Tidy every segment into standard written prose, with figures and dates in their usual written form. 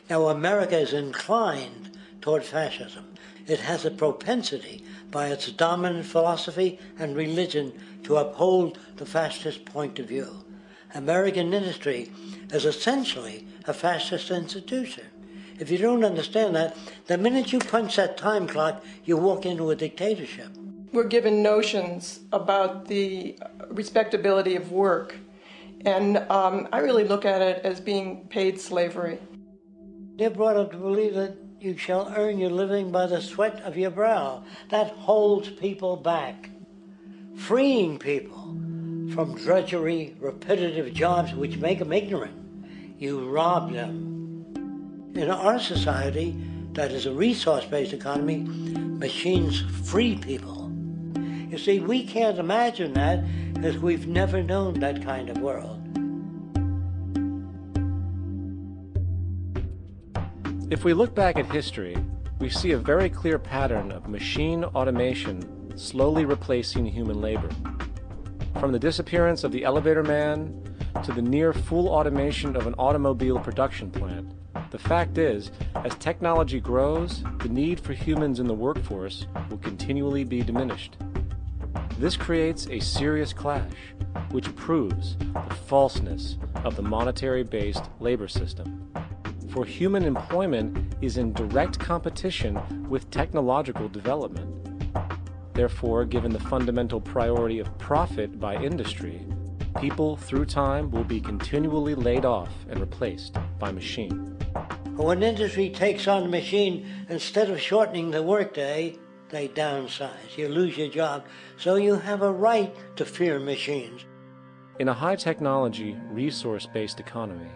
Now, America is inclined toward fascism. It has a propensity by its dominant philosophy and religion to uphold the fascist point of view. American industry is essentially a fascist institution. If you don't understand that, the minute you punch that time clock, you walk into a dictatorship. We're given notions about the respectability of work, and I really look at it as being paid slavery. They're brought up to believe that you shall earn your living by the sweat of your brow. That holds people back, freeing people from drudgery, repetitive jobs which make them ignorant. You rob them. In our society, that is a resource-based economy, machines free people. You see, we can't imagine that because we've never known that kind of world. If we look back at history, we see a very clear pattern of machine automation slowly replacing human labor. From the disappearance of the elevator man to the near full automation of an automobile production plant, the fact is, as technology grows, the need for humans in the workforce will continually be diminished. This creates a serious clash, which proves the falseness of the monetary-based labor system. For human employment is in direct competition with technological development. Therefore, given the fundamental priority of profit by industry, people through time will be continually laid off and replaced by machine. When industry takes on the machine, instead of shortening the workday, they downsize. You lose your job, so you have a right to fear machines. In a high-technology, resource-based economy,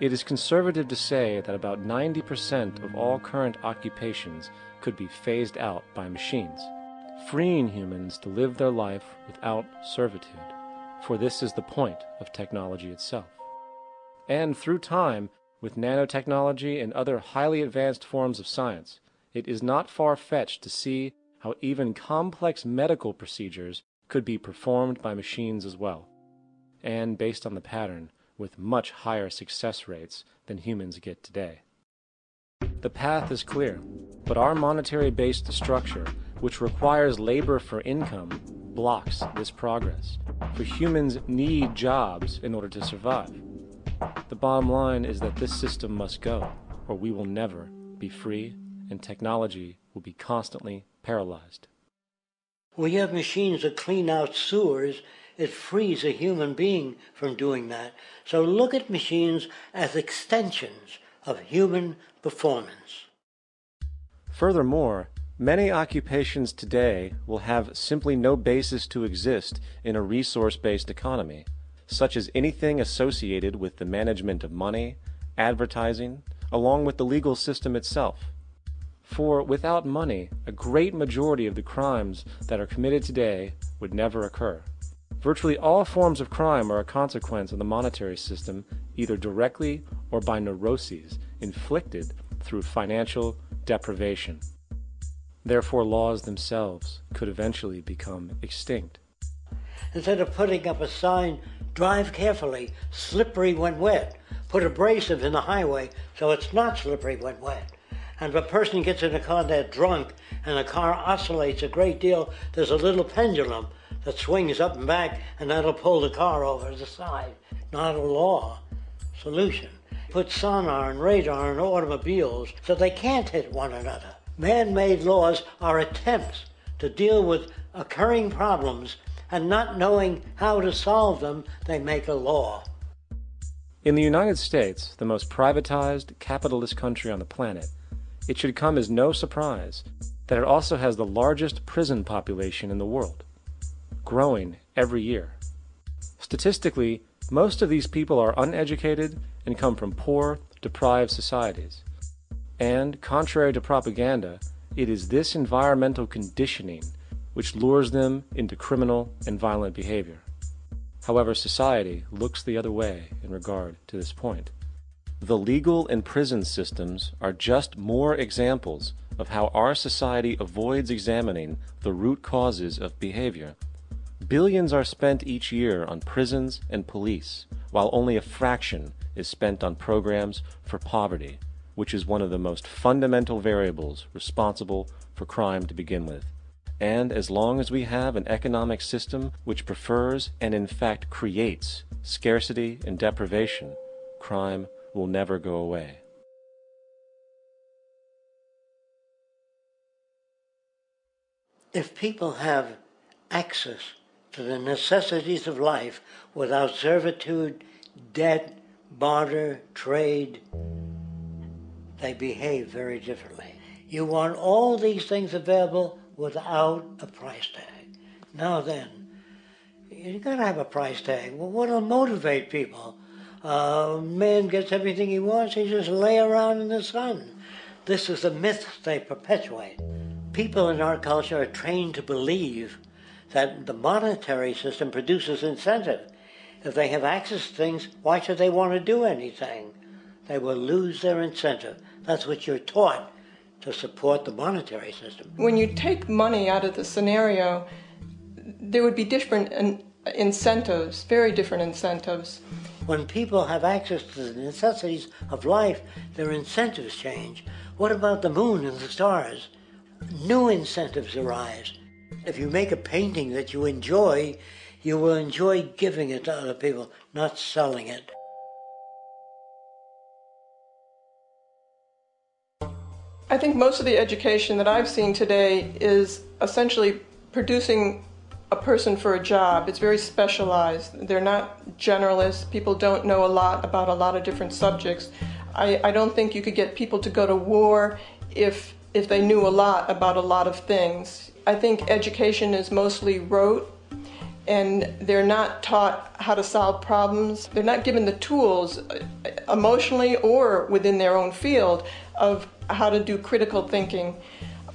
it is conservative to say that about 90% of all current occupations could be phased out by machines, freeing humans to live their life without servitude, for this is the point of technology itself. And through time, with nanotechnology and other highly advanced forms of science, it is not far-fetched to see how even complex medical procedures could be performed by machines as well, and based on the pattern, with much higher success rates than humans get today. The path is clear, but our monetary-based structure, which requires labor for income, blocks this progress, for humans need jobs in order to survive. The bottom line is that this system must go, or we will never be free, and technology will be constantly paralyzed. We have machines that clean out sewers. It frees a human being from doing that. So look at machines as extensions of human performance. Furthermore, many occupations today will have simply no basis to exist in a resource-based economy, such as anything associated with the management of money, advertising, along with the legal system itself. For without money, a great majority of the crimes that are committed today would never occur. Virtually all forms of crime are a consequence of the monetary system, either directly or by neuroses inflicted through financial deprivation. Therefore, laws themselves could eventually become extinct. Instead of putting up a sign, drive carefully, slippery when wet, put abrasive in the highway so it's not slippery when wet. And if a person gets in a car they're drunk and the car oscillates a great deal, there's a little pendulum that swings up and back, and that'll pull the car over to the side. Not a law solution. Put sonar and radar in automobiles so they can't hit one another. Man-made laws are attempts to deal with occurring problems, and not knowing how to solve them, they make a law. In the United States, the most privatized, capitalist country on the planet, it should come as no surprise that it also has the largest prison population in the world, growing every year. Statistically, most of these people are uneducated and come from poor, deprived societies. And, contrary to propaganda, it is this environmental conditioning which lures them into criminal and violent behavior. However, society looks the other way in regard to this point. The legal and prison systems are just more examples of how our society avoids examining the root causes of behavior. Billions are spent each year on prisons and police, while only a fraction is spent on programs for poverty, which is one of the most fundamental variables responsible for crime to begin with. And as long as we have an economic system which prefers and in fact creates scarcity and deprivation, crime will never go away. If people have access to the necessities of life without servitude, debt, barter, trade, they behave very differently. You want all these things available without a price tag. Now then, you gotta have a price tag. Well, what'll motivate people? Man gets everything he wants, he just lay around in the sun. This is the myth they perpetuate. People in our culture are trained to believe that the monetary system produces incentive. If they have access to things, why should they want to do anything? They will lose their incentive. That's what you're taught to support the monetary system. When you take money out of the scenario, there would be different incentives, very different incentives. When people have access to the necessities of life, their incentives change. What about the moon and the stars? New incentives arise. If you make a painting that you enjoy, you will enjoy giving it to other people, not selling it. I think most of the education that I've seen today is essentially producing a person for a job. It's very specialized. They're not generalists. People don't know a lot about a lot of different subjects. I don't think you could get people to go to war if they knew a lot about a lot of things. I think education is mostly rote, and they're not taught how to solve problems. They're not given the tools, emotionally or within their own field, of how to do critical thinking.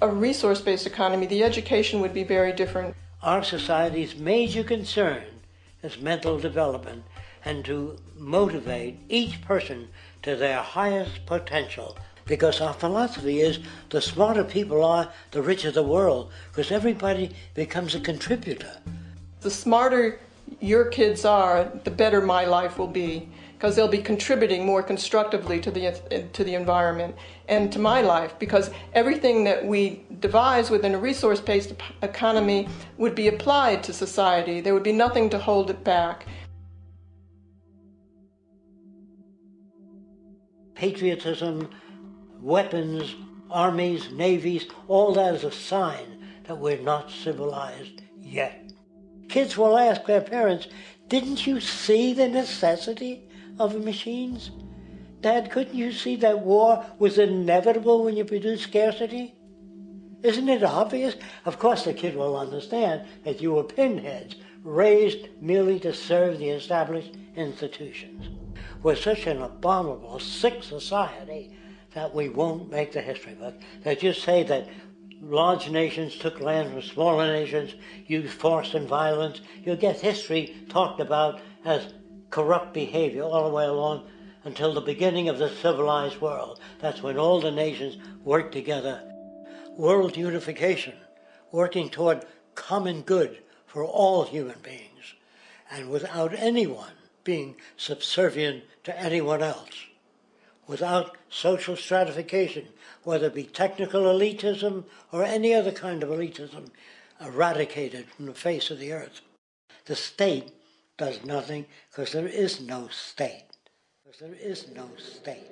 A resource-based economy, the education would be very different. Our society's major concern is mental development and to motivate each person to their highest potential. Because our philosophy is the smarter people are, the richer the world, because everybody becomes a contributor. The smarter your kids are, the better my life will be, because they'll be contributing more constructively to the environment and to my life, because everything that we devise within a resource-based economy would be applied to society. There would be nothing to hold it back. Patriotism, weapons, armies, navies, all that is a sign that we're not civilized yet. Kids will ask their parents, didn't you see the necessity of machines? Dad, couldn't you see that war was inevitable when you produce scarcity? Isn't it obvious? Of course the kid will understand that you were pinheads, raised merely to serve the established institutions. We're such an abominable, sick society that we won't make the history book. They just say that large nations took land from smaller nations, used force and violence. You'll get history talked about as corrupt behavior all the way along until the beginning of the civilized world. That's when all the nations work together. World unification, working toward common good for all human beings, and without anyone being subservient to anyone else. Without social stratification, whether it be technical elitism or any other kind of elitism, eradicated from the face of the earth. The state does nothing because there is no state. Because there is no state.